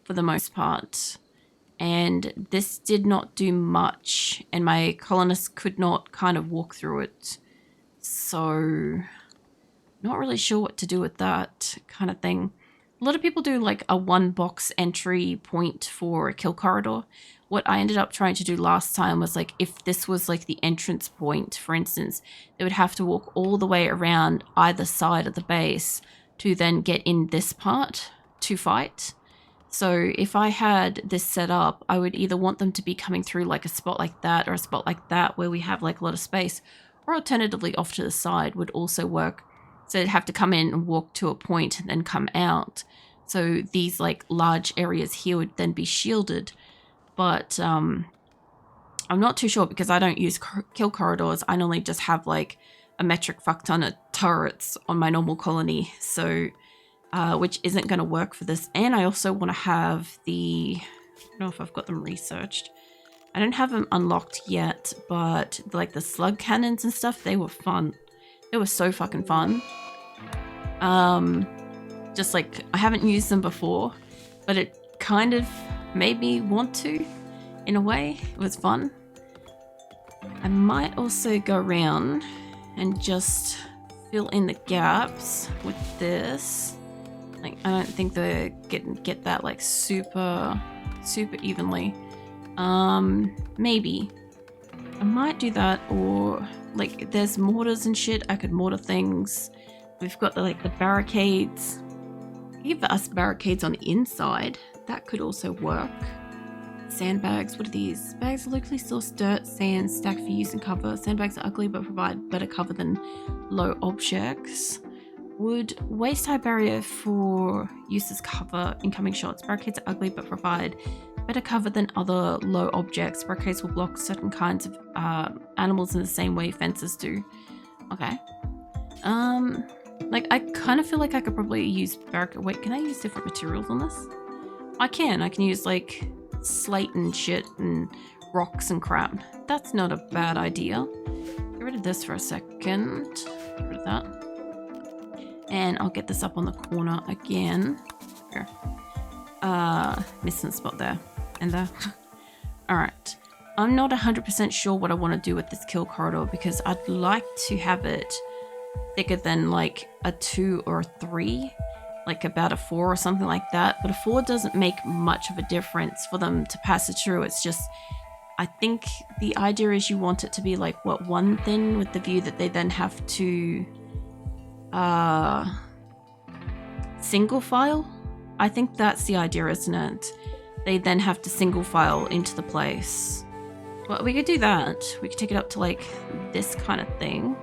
for the most part. And this did not do much, and my colonists could not kind of walk through it. So, not really sure what to do with that kind of thing. A lot of people do like a 1-box entry point for a kill corridor. What I ended up trying to do last time was like, if this was like the entrance point, for instance, they would have to walk all the way around either side of the base to then get in this part to fight. So if I had this set up, I would either want them to be coming through like a spot like that or a spot like that where we have like a lot of space, or alternatively off to the side would also work. So they'd have to come in and walk to a point and then come out. So these like large areas here would then be shielded. But I'm not too sure because I don't use kill corridors. I normally just have like a metric fuck ton of turrets on my normal colony. So... which isn't going to work for this. And I also want to have the... I don't know if I've got them researched. I don't have them unlocked yet, but like the slug cannons and stuff, they were fun. They were so fucking fun. Just like, I haven't used them before, but it kind of made me want to, in a way. It was fun. I might also go around and just fill in the gaps with this. Like, I don't think they get that like super evenly. Maybe I might do that, or like there's mortars and shit. I could mortar things. We've got the barricades. Give us barricades on the inside. That could also work. Sandbags. What are these? Bags of locally sourced dirt, sand, stacked for use and cover. Sandbags are ugly but provide better cover than low objects. Wood, waist-high barrier for use as cover, incoming shots. Barricades are ugly but provide better cover than other low objects. Barricades will block certain kinds of animals in the same way fences do. Okay. Like, I kind of feel like I could probably use barricade. Wait, can I use different materials on this? I can use, like, slate and shit and rocks and crap. That's not a bad idea. Get rid of this for a second. Get rid of that. And I'll get this up on the corner again. Here. Missing a spot there. And there. Alright. I'm not 100% sure what I want to do with this kill corridor because I'd like to have it thicker than like a 2 or a 3. Like about a 4 or something like that. But a 4 doesn't make much of a difference for them to pass it through. It's just, I think the idea is you want it to be like, what, one thin with the view that they then have to single file? I think that's the idea, isn't it? They then have to single file into the place. Well, we could do that. We could take it up to like this kind of thing.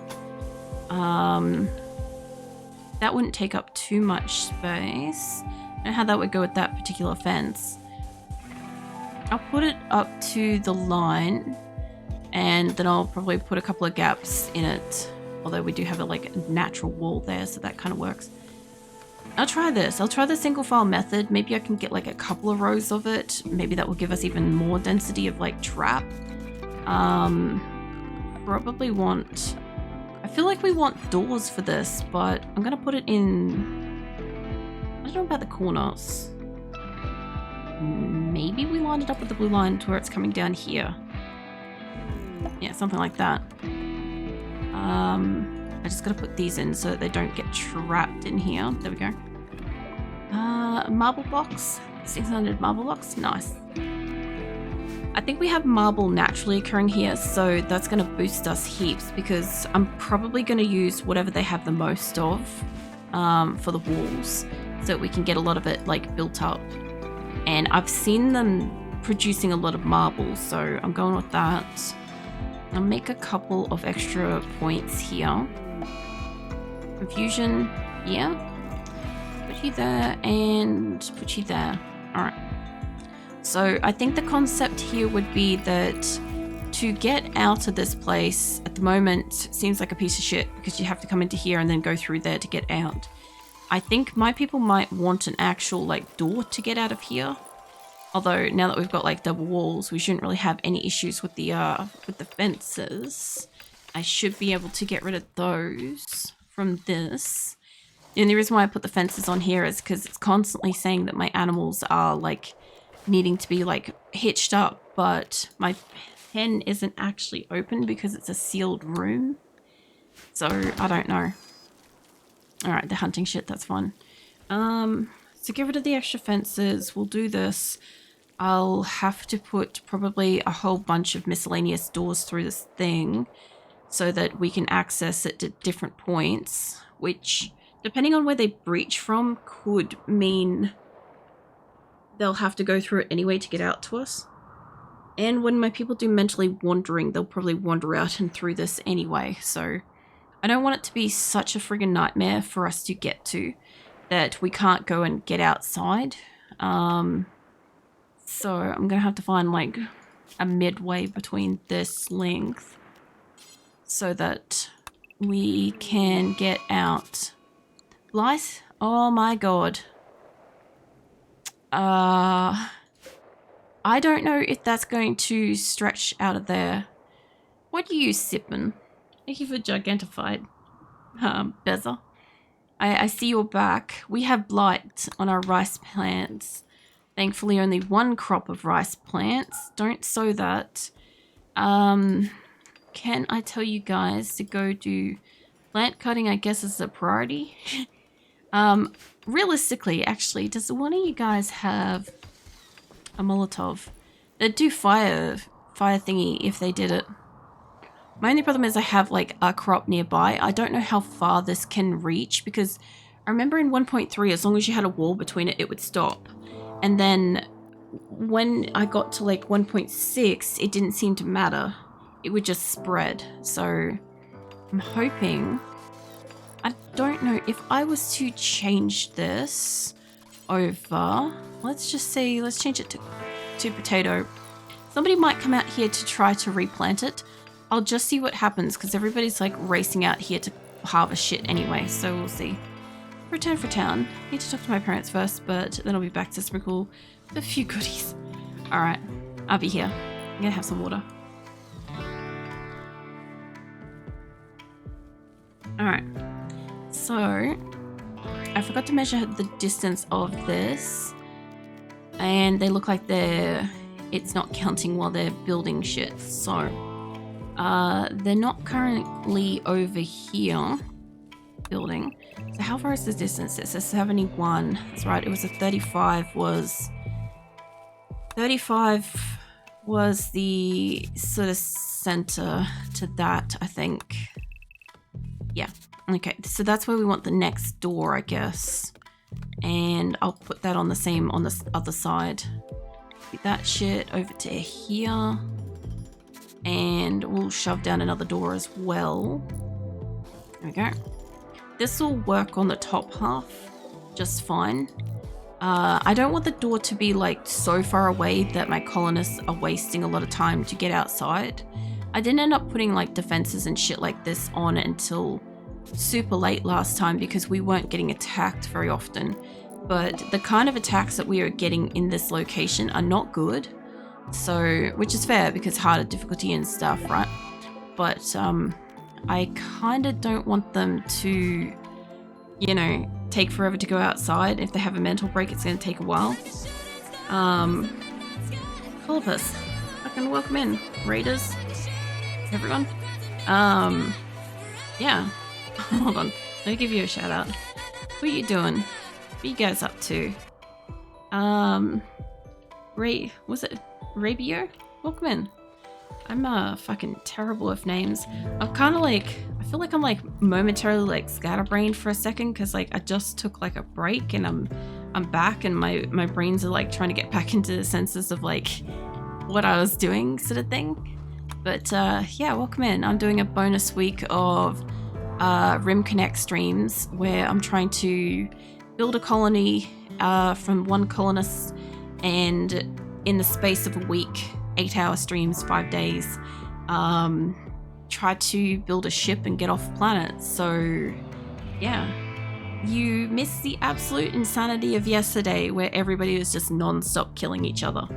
That wouldn't take up too much space. I don't know how that would go with that particular fence. I'll put it up to the line and then I'll probably put a couple of gaps in it. Although we do have a like natural wall there, so that kind of works. I'll try this. I'll try the single file method. Maybe I can get like a couple of rows of it. Maybe that will give us even more density of like trap. Probably want... I feel like we want doors for this, but I'm going to put it in... I don't know about the corners. Maybe we line it up with the blue line to where it's coming down here. Yeah, something like that. I just gotta put these in so that they don't get trapped in here. There we go. Marble box. 600 marble blocks. Nice. I think we have marble naturally occurring here, so that's gonna boost us heaps because I'm probably gonna use whatever they have the most of for the walls so that we can get a lot of it like built up. And I've seen them producing a lot of marble, so I'm going with that. I'll make a couple of extra points here. Confusion, yeah. Put you there and put you there. Alright. So I think the concept here would be that to get out of this place at the moment seems like a piece of shit because you have to come into here and then go through there to get out. I think my people might want an actual like door to get out of here. Although now that we've got like double walls, we shouldn't really have any issues with the fences. I should be able to get rid of those from this. The only reason why I put the fences on here is because it's constantly saying that my animals are like needing to be like hitched up, but my pen isn't actually open because it's a sealed room. So I don't know. Alright, they're hunting shit, that's fun. So get rid of the extra fences. We'll do this. I'll have to put probably a whole bunch of miscellaneous doors through this thing so that we can access it at different points, which, depending on where they breach from, could mean they'll have to go through it anyway to get out to us. And when my people do mentally wandering, they'll probably wander out and through this anyway, so I don't want it to be such a friggin' nightmare for us to get to that we can't go and get outside. So I'm gonna have to find like a midway between this length so that we can get out. Blythe? Oh my god. I don't know if that's going to stretch out of there. What are you sipping? Thank you for Gigantified, Beza. I see your back. We have blight on our rice plants. Thankfully, only one crop of rice plants. Don't sow that. Can I tell you guys to go do plant cutting? I guess is a priority. Realistically, actually, does one of you guys have a Molotov? They'd do fire thingy if they did it. My only problem is I have like a crop nearby. I don't know how far this can reach because I remember in 1.3, as long as you had a wall between it, it would stop. And then when I got to like 1.6, it didn't seem to matter. It would just spread. So I'm hoping, I don't know if I was to change this over, let's just say, let's change it to potato. Somebody might come out here to try to replant it. I'll just see what happens because everybody's like racing out here to harvest shit anyway, so we'll see. Return for town. Need to talk to my parents first, but then I'll be back to sprinkle a few goodies. Alright, I'll be here. I'm gonna have some water. Alright, so I forgot to measure the distance of this, and they look like it's not counting while they're building shit, so they're not currently over here building. So how far is the distance? It says 71. That's right, it was a 35 was the sort of center to that, I think. Yeah, okay, so that's where we want the next door, I guess. And I'll put that on the same on this other side. Get that shit over to here. And we'll shove down another door as well. There we go. This will work on the top half just fine. I don't want the door to be like so far away that my colonists are wasting a lot of time to get outside. I didn't end up putting like defenses and shit like this on until super late last time because we weren't getting attacked very often. But the kind of attacks that we are getting in this location are not good. So, which is fair because harder difficulty and stuff, right? But I kind of don't want them to, you know, take forever to go outside. If they have a mental break, it's going to take a while. Colopus, fucking welcome in, raiders, everyone. Yeah, hold on, let me give you a shout out. What are you doing? What are you guys up to? Was it Rabio? Welcome in. I'm fucking terrible with names. I'm kind of like, I feel like I'm like momentarily like scatterbrained for a second because like I just took like a break and I'm back and my brains are like trying to get back into the senses of like what I was doing sort of thing. But yeah, welcome in. I'm doing a bonus week of Rimconnect streams where I'm trying to build a colony from one colonist, and in the space of a week, 8-hour streams, 5 days, try to build a ship and get off planet. So yeah, you missed the absolute insanity of yesterday where everybody was just non-stop killing each other.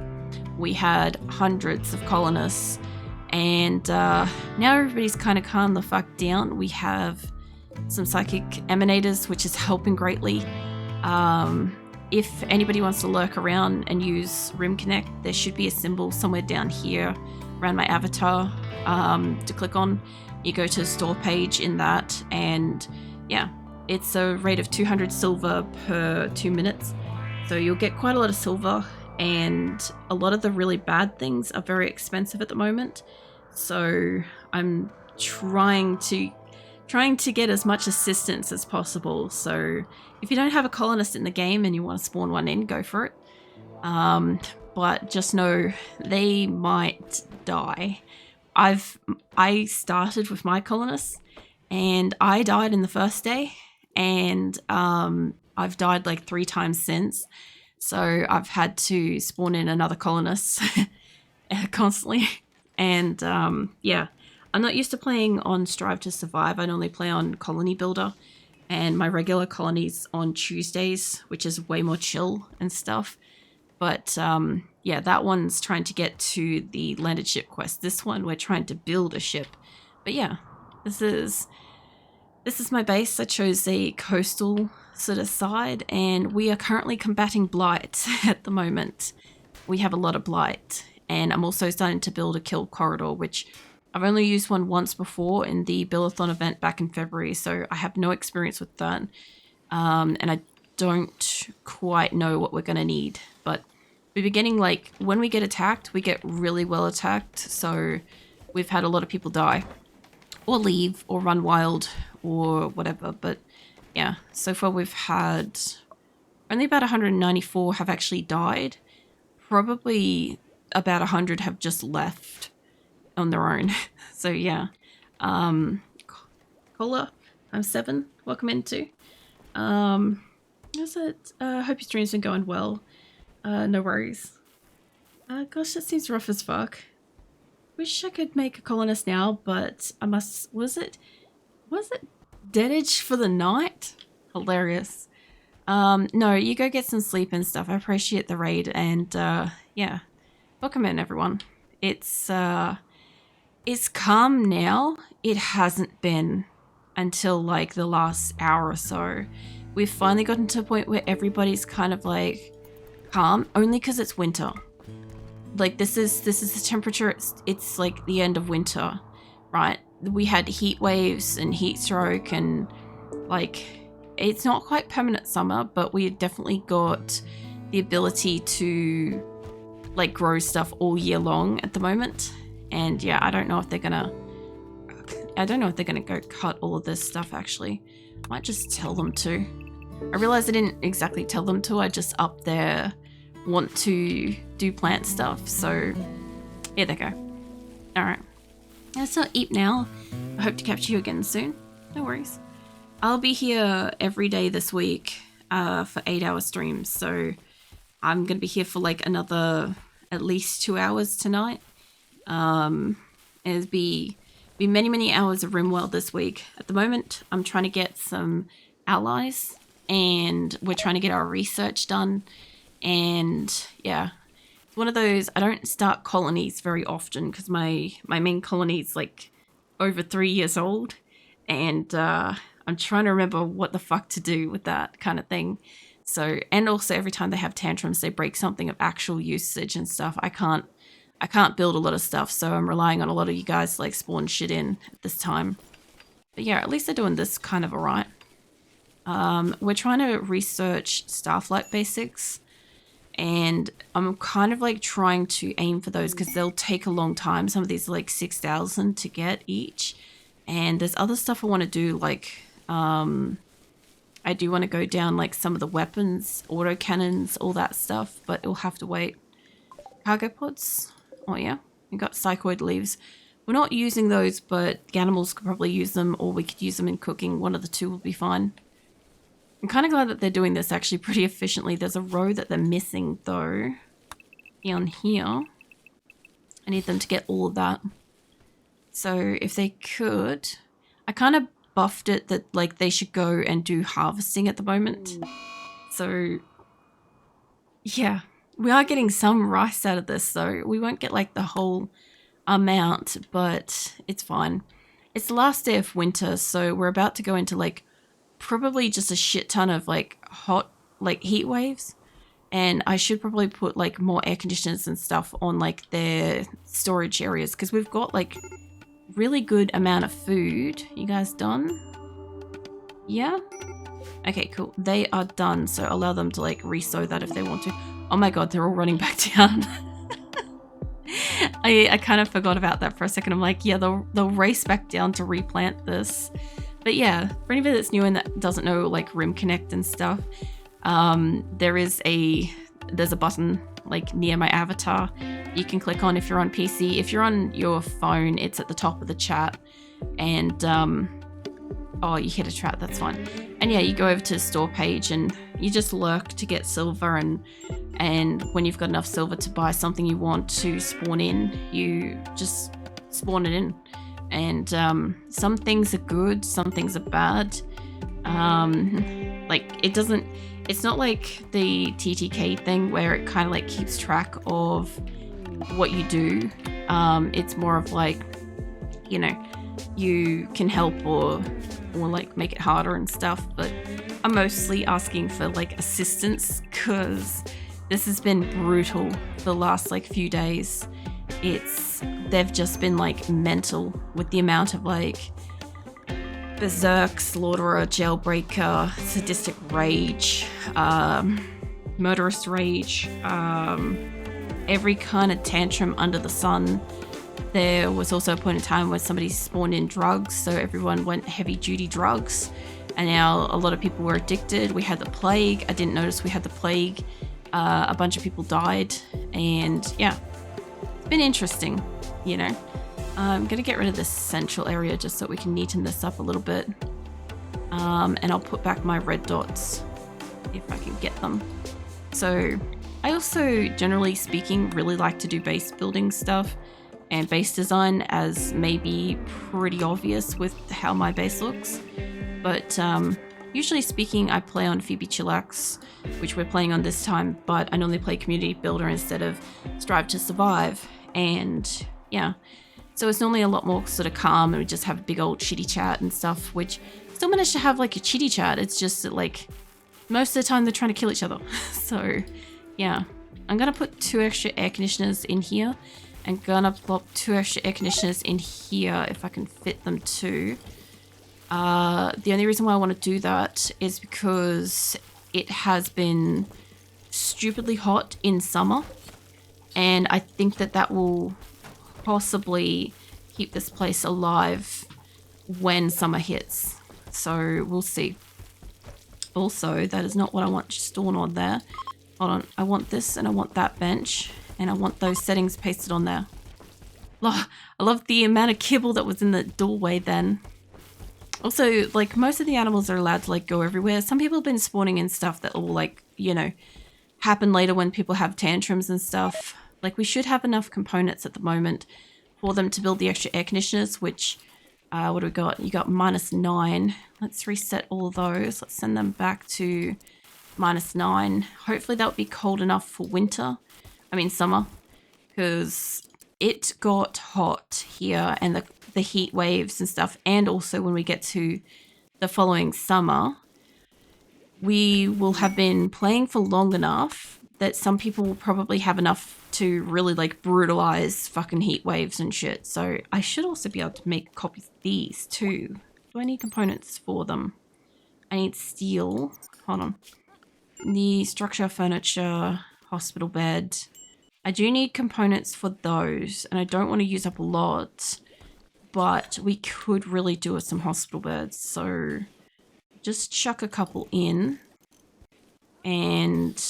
We had hundreds of colonists, and now everybody's kind of calmed the fuck down. We have some psychic emanators, which is helping greatly. If anybody wants to lurk around and use Rimconnect, there should be a symbol somewhere down here around my avatar to click on. You go to the store page in that, and yeah, it's a rate of 200 silver per 2 minutes. So you'll get quite a lot of silver, and a lot of the really bad things are very expensive at the moment. So I'm trying to get as much assistance as possible. So if you don't have a colonist in the game and you want to spawn one in, go for it. But just know they might die. I started with my colonists and I died in the first day, and I've died like 3 times since. So I've had to spawn in another colonist constantly. And yeah, I'm not used to playing on Strive to Survive. I normally play on Colony Builder, and my regular colony's on Tuesdays, which is way more chill and stuff. But yeah, that one's trying to get to the landed ship quest. This one, we're trying to build a ship. But yeah, this is my base. I chose a coastal sort of side, and we are currently combating blight at the moment. We have a lot of blight, and I'm also starting to build a kill corridor, which I've only used one once before in the Build-a-thon event back in February, so I have no experience with that. And I don't quite know what we're going to need, but we're beginning, like, when we get attacked, we get really well attacked, so we've had a lot of people die, or leave, or run wild, or whatever. But yeah, so far we've had only about 194 have actually died. Probably about 100 have just left on their own. So yeah, Cola, I'm 7. Welcome in too. How's it? Hope your stream's been going well. No worries. Gosh, that seems rough as fuck. Wish I could make a colonist now, but I must. Was it deadage for the night? Hilarious. No, you go get some sleep and stuff. I appreciate the raid, and yeah, welcome in everyone. It's calm now. It hasn't been until like the last hour or so. We've finally gotten to a point where everybody's kind of like calm, only because it's winter. Like this is the temperature. It's like the end of winter, right? We had heat waves and heat stroke, and like it's not quite permanent summer, but we definitely got the ability to like grow stuff all year long at the moment. And yeah, I don't know if they're gonna go cut all of this stuff. Actually, I might just tell them to. I realized I didn't exactly tell them to. I just up there want to do plant stuff. So here they go. All right, let's not eat now. I hope to capture you again soon. No worries. I'll be here every day this week for 8-hour streams. So I'm gonna be here for like another at least 2 hours tonight. It'll be many hours of RimWorld this week. At the moment, I'm trying to get some allies, and we're trying to get our research done. And yeah, it's one of those, I don't start colonies very often because my main colony is like over 3 years old, and I'm trying to remember what the fuck to do with that kind of thing. So, and also every time they have tantrums, they break something of actual usage and stuff. I can't build a lot of stuff, so I'm relying on a lot of you guys to like spawn shit in at this time. But yeah, at least they're doing this kind of alright. We're trying to research Starflight basics, and I'm kind of like trying to aim for those because they'll take a long time. Some of these are like 6,000 to get each, and there's other stuff I want to do, like I do want to go down like some of the weapons, autocannons, all that stuff, but it'll have to wait. Cargo pods. Oh yeah, we got psychoid leaves. We're not using those, but the animals could probably use them, or we could use them in cooking. One of the two will be fine. I'm kind of glad that they're doing this actually pretty efficiently. There's a row that they're missing though. Down here. I need them to get all of that. So if they could, I kind of buffed it that like they should go and do harvesting at the moment. So yeah, we are getting some rice out of this, so we won't get like the whole amount, but it's fine. it's the last day of winter, so we're about to go into like probably just a shit ton of like hot like heat waves. And I should probably put like more air conditioners and stuff on like their storage areas, because we've got like really good amount of food. You guys done? Yeah? Okay, cool. They are done, so allow them to like re-sow that if they want to. Oh my god, they're all running back down. I kind of forgot about that for a second. I'm like, yeah, they'll race back down to replant this. But yeah, for anybody that's new and that doesn't know like Rimconnect and stuff, there's a button like near my avatar you can click on if you're on PC. If you're on your phone, it's at the top of the chat. And oh, you hit a trap, that's fine. And yeah, you go over to the store page and you just lurk to get silver, and when you've got enough silver to buy something you want to spawn in, you just spawn it in. And some things are good, some things are bad. Like it's not like the TTK thing where it kind of like keeps track of what you do. It's more of like, you know, you can help or like make it harder and stuff, but I'm mostly asking for like assistance because this has been brutal the last like few days. They've just been like mental with the amount of like berserk, slaughterer, jailbreaker, sadistic rage, murderous rage, every kind of tantrum under the sun. There was also a point in time where somebody spawned in drugs, so everyone went heavy duty drugs, and now a lot of people were addicted. We had the plague. I didn't notice we had the plague. A bunch of people died, and yeah, it's been interesting, you know. I'm gonna get rid of this central area just so we can neaten this up a little bit, and I'll put back my red dots if I can get them. So I also, generally speaking, really like to do base building stuff and base design, as may be pretty obvious with how my base looks. But usually speaking, I play on Phoebe Chillax, which we're playing on this time, but I normally play Community Builder instead of Strive to Survive. And yeah, so it's normally a lot more sort of calm, and we just have a big old chitty chat and stuff, which still managed to have like a chitty chat. It's just that like most of the time they're trying to kill each other. So yeah, I'm gonna put 2 extra air conditioners in here. I'm gonna plop 2 extra air conditioners in here if I can fit them too. The only reason why I want to do that is because it has been stupidly hot in summer, and I think that will possibly keep this place alive when summer hits. So we'll see. Also, that is not what I want stored on there. Hold on, I want this and I want that bench. And I want those settings pasted on there. I love the amount of kibble that was in the doorway then. Also, like, most of the animals are allowed to, like, go everywhere. Some people have been spawning in stuff that will, like, you know, happen later when people have tantrums and stuff. Like, we should have enough components at the moment for them to build the extra air conditioners, which, what do we got? You got -9. Let's reset all of those. Let's send them back to -9. Hopefully that'll be cold enough for winter. I mean summer, because it got hot here, and the heat waves and stuff, and also when we get to the following summer, we will have been playing for long enough that some people will probably have enough to really like brutalize fucking heat waves and shit. So I should also be able to make copies of these too. Do I need components for them? I need steel. Hold on. The structure, furniture, hospital bed. I do need components for those, and I don't want to use up a lot, but we could really do with some hospital beds. So just chuck a couple in, and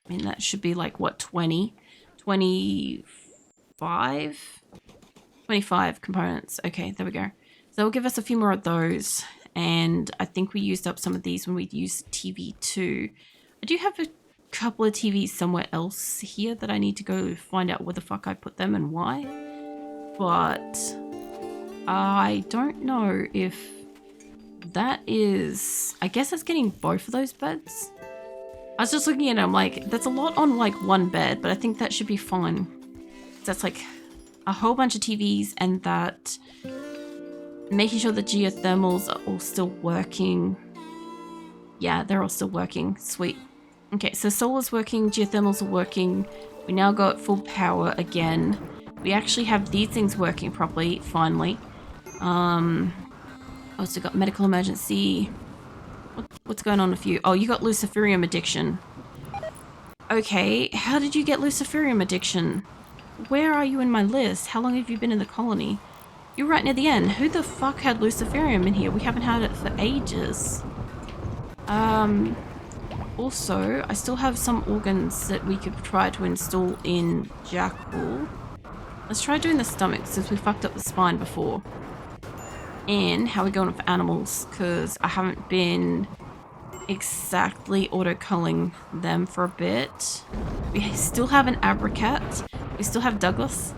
I mean, that should be like, what, 20? 25? 25 components. Okay, there we go. So that'll give us a few more of those, and I think we used up some of these when we used TV too. I do have a couple of TVs somewhere else here that I need to go find out where the fuck I put them and why, but I don't know if that is, I guess it's getting both of those beds. I was just looking at it, I'm like, that's a lot on like one bed, but I think that should be fine. That's like a whole bunch of TVs, and that Making sure the geothermals are all still working. Yeah, they're all still working. Sweet. Okay, so solar's working, geothermals are working. We now got full power again. We actually have these things working properly, finally. Also got medical emergency. What's going on with you? Oh, you got luciferium addiction. Okay, how did you get luciferium addiction? Where are you in my list? How long have you been in the colony? You're right near the end. Who the fuck had luciferium in here? We haven't had it for ages. Also, I still have some organs that we could try to install in Jackal. Let's try doing the stomach since we fucked up the spine before. And how are we going for animals? Because I haven't been exactly auto-culling them for a bit. We still have an Abracat. We still have Douglas.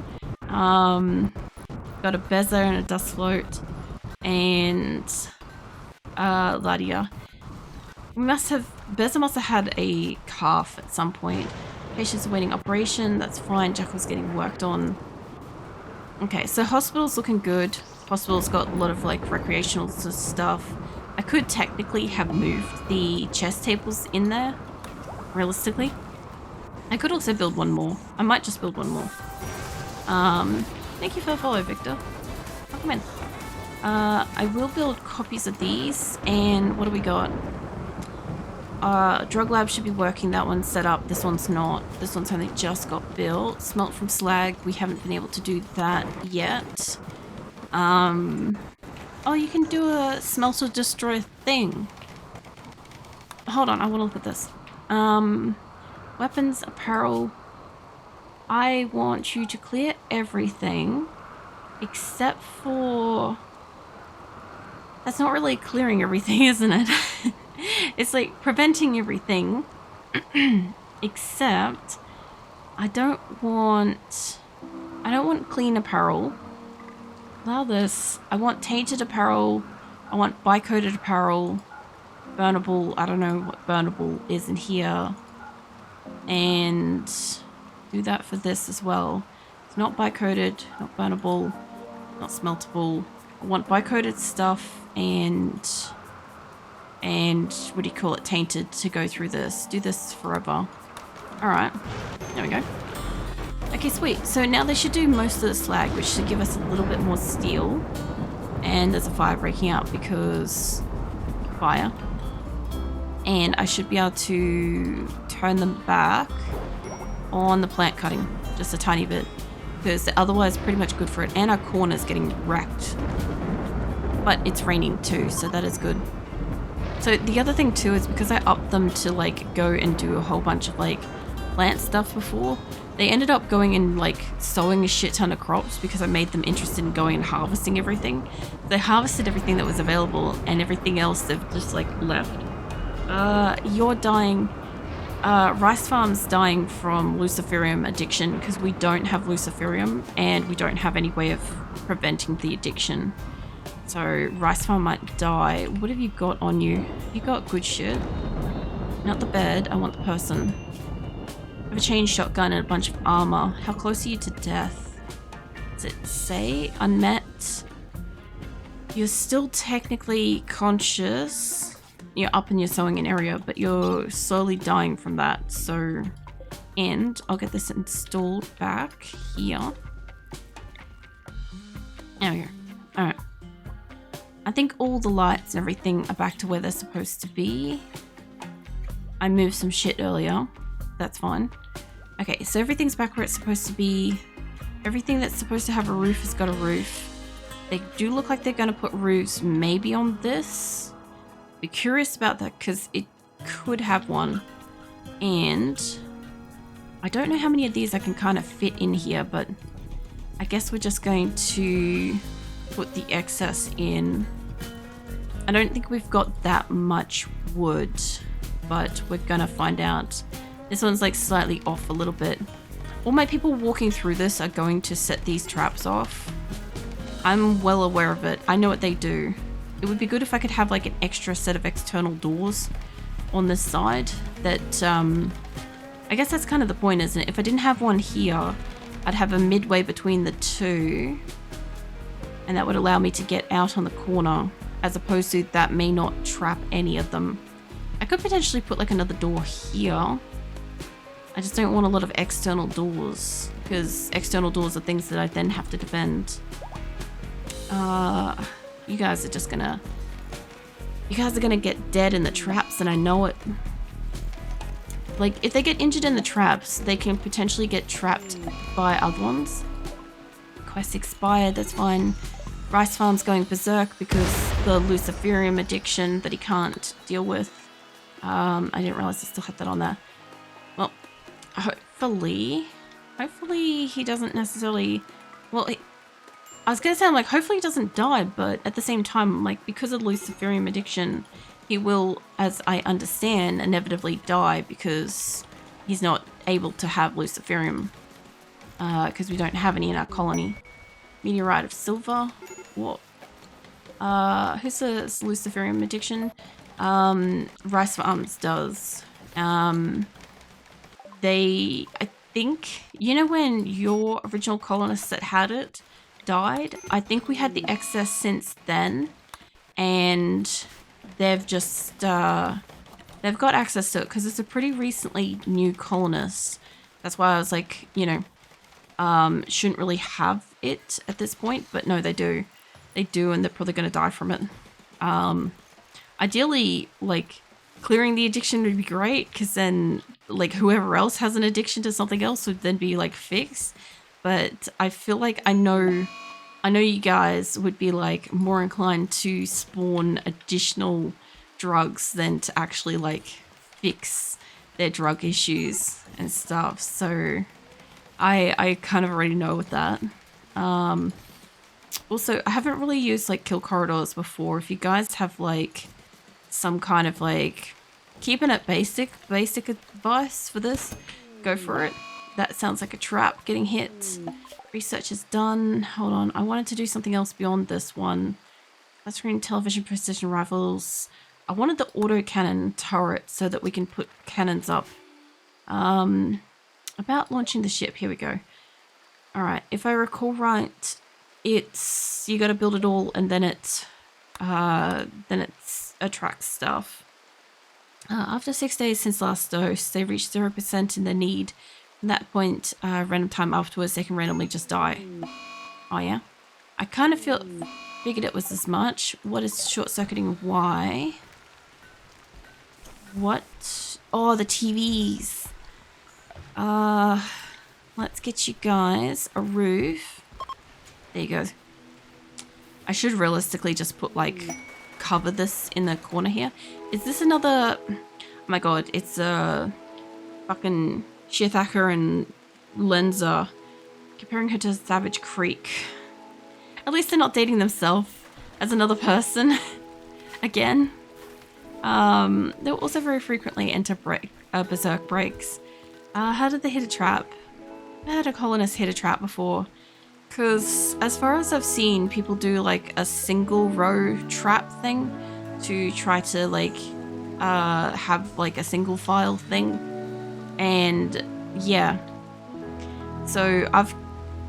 Got a Beza and a Dust Float. And Dalia. Beza must have had a calf at some point. Patient's awaiting operation. That's fine. Jackal's getting worked on. Okay, so hospital's looking good. Hospital's got a lot of like recreational stuff. I could technically have moved the chess tables in there, realistically. I could also build one more. I might just build one more. Thank you for the follow, Victor. Welcome in. I will build copies of these, and what do we got? Drug lab should be working. That one's set up. This one's not. This one's only just got built. Smelt from slag. We haven't been able to do that yet. Oh, you can do a smelter destroy thing. Hold on, I want to look at this. Weapons, apparel. I want you to clear everything except for... That's not really clearing everything, isn't it? It's like preventing everything except I don't want clean apparel. Allow this. I want tainted apparel. I want bi-coated apparel. Burnable. I don't know what burnable is in here. And do that for this as well. It's not bi-coated, not burnable, not smeltable. I want bi-coated stuff and what do you call it? Tainted to go through this. Do this forever. Alright. There we go. Okay, sweet. So now they should do most of the slag, which should give us a little bit more steel. And there's a fire breaking out because fire. And I should be able to turn them back on the plant cutting. Just a tiny bit. Because they're otherwise pretty much good for it. And our corner's getting wrecked. But it's raining too, so that is good. So the other thing too is because I upped them to like go and do a whole bunch of like plant stuff before, they ended up going and like sowing a shit ton of crops because I made them interested in going and harvesting everything. They harvested everything that was available and everything else they've just like left. You're dying. Rice Farm's dying from luciferium addiction because we don't have luciferium and we don't have any way of preventing the addiction. So Rice Farm might die. What have you got on you? You got good shit. Not the bed, I want the person. I have a chain shotgun and a bunch of armor. How close are you to death? Does it say unmet? You're still technically conscious. You're up and you're sewing an area, but you're slowly dying from that. So, and I'll get this installed back here. There we go. Alright. I think all the lights and everything are back to where they're supposed to be. I moved some shit earlier. That's fine. Okay, so everything's back where it's supposed to be. Everything that's supposed to have a roof has got a roof. They do look like they're going to put roofs maybe on this. Be curious about that because it could have one. And I don't know how many of these I can kind of fit in here, but I guess we're just going to put the excess in. I don't think we've got that much wood, but we're gonna find out. This one's like slightly off a little bit. All my people walking through this are going to set these traps off. I'm well aware of it. I know what they do. It would be good if I could have like an extra set of external doors on this side that I guess that's kind of the point, isn't it? If I didn't have one here, I'd have a midway between the two. and that would allow me to get out on the corner, as opposed to that may not trap any of them. I could potentially put like another door here. I just don't want a lot of external doors, because external doors are things that I then have to defend. You guys are just gonna... You guys are gonna get dead in the traps, and I know it. Like, if they get injured in the traps, they can potentially get trapped by other ones. Quest expired, that's fine. Rice Farm's going berserk because the Luciferium addiction that he can't deal with. I didn't realize I still had that on there. Well, hopefully he doesn't necessarily... Well, I was gonna say, I'm like, hopefully he doesn't die, but at the same time, like, because of Luciferium addiction, he will, as I understand, inevitably die because he's not able to have Luciferium. Because we don't have any in our colony. Meteorite of Silver. What? Who's the Luciferium addiction? Rice Farms does. I think, you know when your original colonists that had it died? I think we had the excess since then, and they've just, they've got access to it because it's a pretty recently new colonist. That's why I was like, you know, shouldn't really have it at this point, but no, they do. They do, and they're probably going to die from it. Ideally, like, clearing the addiction would be great, because then, like, whoever else has an addiction to something else would then be, like, fixed. But I feel like I know you guys would be, like, more inclined to spawn additional drugs than to actually, like, fix their drug issues and stuff. So I kind of already know with that. Also, I haven't really used, like, kill corridors before. If you guys have, like, some kind of, like, keeping it basic advice for this, go for it. That sounds like a trap getting hit. Research is done. Hold on. I wanted to do something else beyond this one. Flat screen television precision rifles. I wanted the autocannon turret so that we can put cannons up. About launching the ship. Here we go. Alright. If I recall right, it's... You gotta build it all and then it attracts stuff. After 6 days since last dose, they reach 0% in their need. From that point, random time afterwards, they can randomly just die. Oh yeah? I kind of figured it was as much. What is short-circuiting? Why? What? Oh, the TVs. Let's get you guys a roof. There you go. I should realistically just put, like, cover this in the corner here. Is this another... Oh my god, it's a fucking Shearthacker and Lenza comparing her to Savage Creek. At least they're not dating themselves as another person. Again. They'll also very frequently enter berserk breaks. How did they hit a trap? I had a colonist hit a trap before. Because as far as I've seen, people do like a single row trap thing to try to like have like a single file thing. And yeah. So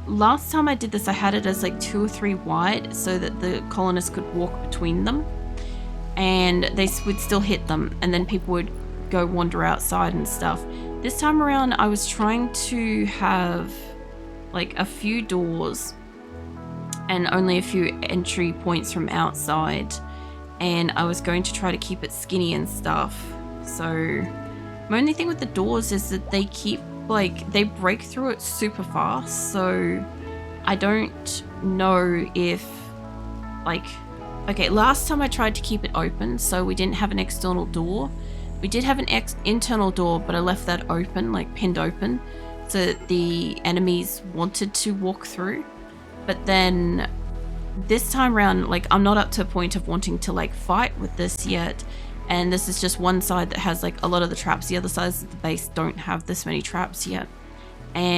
last time I did this, I had it as like 2 or 3 wide so that the colonists could walk between them. And they would still hit them, and then people would go wander outside and stuff. This time around, I was trying to have like a few doors and only a few entry points from outside, and I was going to try to keep it skinny and stuff. So my only thing with the doors is that they keep like, they break through it super fast, so I don't know if like... Okay, last time I tried to keep it open, so we didn't have an external door. We did have an internal door, but I left that open, like pinned open, so that the enemies wanted to walk through. But then this time around, like, I'm not up to a point of wanting to like fight with this yet. And this is just one side that has like a lot of the traps. The other sides of the base don't have this many traps yet. And